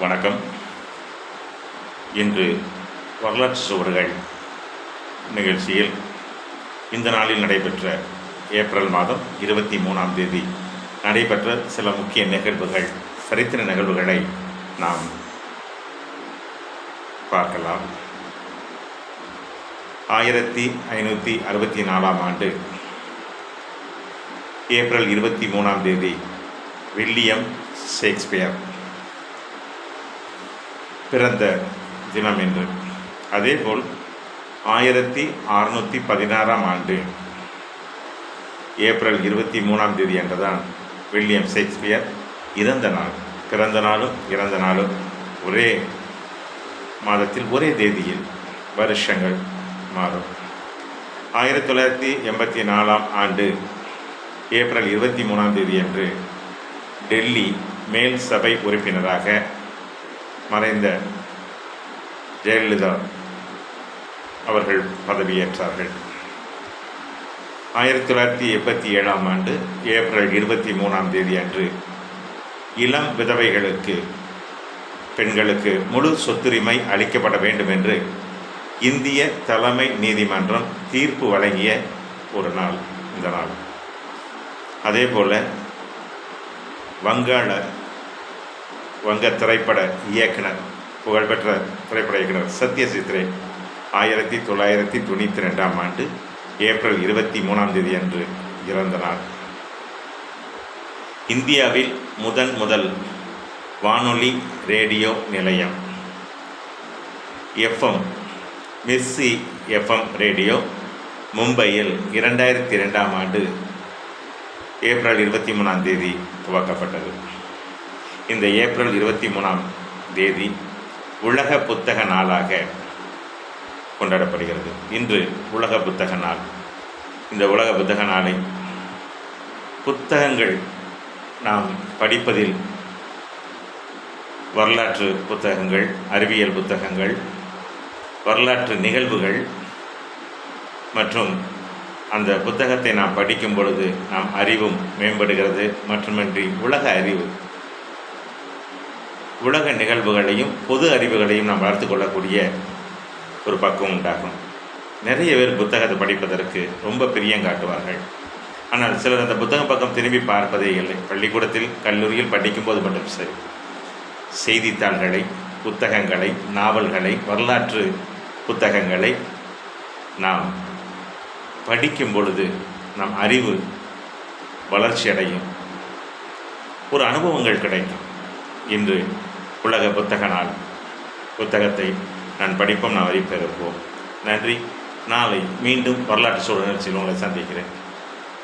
வணக்கம். இன்று வரலாற்று சுவடுகள் நிகழ்ச்சியில் இந்த நாளில் நடைபெற்ற ஏப்ரல் மாதம் 23ஆம் தேதி நடைபெற்ற சில முக்கிய நிகழ்வுகள், சரித்திர நிகழ்வுகளை நாம் பார்க்கலாம். 1564ஆம் ஆண்டு ஏப்ரல் 23ஆம் தேதி வில்லியம் ஷேக்ஸ்பியர் பிறந்த தினம் என்று. அதேபோல் 1616ஆம் ஆண்டு ஏப்ரல் 23ஆம் தேதி என்றுதான் வில்லியம் ஷேக்ஸ்பியர் இறந்த நாள். பிறந்த நாளும் இறந்த நாளும் ஒரே மாதத்தில் ஒரே தேதியில் வருஷங்கள் மாறும். 1984ஆம் ஆண்டு ஏப்ரல் 23ஆம் தேதி அன்று டெல்லி மேல் சபை உறுப்பினராக மறைந்த ஜெயலலிதா அவர்கள் பதவியேற்றார்கள். 1987ஆம் ஆண்டு ஏப்ரல் 23ஆம் தேதி அன்று இளம் விதவைகளுக்கு, பெண்களுக்கு முழு சொத்துரிமை அளிக்கப்பட வேண்டும் என்று இந்திய தலைமை நீதிமன்றம் தீர்ப்பு வழங்கிய ஒரு நாள் இந்த நாள். அதேபோல் வங்க திரைப்பட இயக்குனர், புகழ்பெற்ற திரைப்பட இயக்குனர் சத்யஜித் ரே 1992ஆம் ஆண்டு ஏப்ரல் 23ஆம் தேதி அன்று இறந்த நாள். இந்தியாவில் முதல் வானொலி ரேடியோ நிலையம் எஃப்எம் மிஸ்ஸி எஃப்எம் ரேடியோ மும்பையில் 2002ஆம் ஆண்டு ஏப்ரல் 23ஆம் தேதி துவக்கப்பட்டது. இந்த ஏப்ரல் 23ஆம் தேதி உலக புத்தக நாளாக கொண்டாடப்படுகிறது. இன்று உலக புத்தக நாள். இந்த உலக புத்தக நாளை புத்தகங்கள் நாம் படிப்பதில் வரலாற்று புத்தகங்கள், அறிவியல் புத்தகங்கள், வரலாற்று நிகழ்வுகள் மற்றும் அந்த புத்தகத்தை நாம் படிக்கும் பொழுது நாம் அறிவும் மேம்படுகிறது. மட்டுமின்றி உலக அறிவு, உலக நிகழ்வுகளையும் பொது அறிவுகளையும் நாம் வளர்த்து கொள்ளக்கூடிய ஒரு பக்குவம் உண்டாகும். நிறைய பேர் புத்தகத்தை படிப்பதற்கு ரொம்ப பிரியம் காட்டுவார்கள். ஆனால் சிலர் அந்த புத்தகம் பக்கம் திரும்பி பார்ப்பதே இல்லை. பள்ளிக்கூடத்தில், கல்லூரியில் படிக்கும்போது மட்டும் சரி. செய்தித்தாள்களை, புத்தகங்களை, நாவல்களை, வரலாற்று புத்தகங்களை நாம் படிக்கும் பொழுது நம் அறிவு வளர்ச்சி அடையும், ஒரு அனுபவங்கள் கிடைக்கும். இன்று உலக புத்தக நாள். புத்தகத்தை நான் படிப்போம், நான் அறிவிப்போம். நன்றி. நாளை மீண்டும் வரலாற்று சூழல் நிகழ்ச்சியில் உங்களை சந்திக்கிறேன்.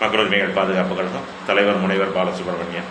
மக்கள் உரிமைகள் பாதுகாப்பு கழகம் தலைவர் முனைவர் பாலசுப்ரமணியன்.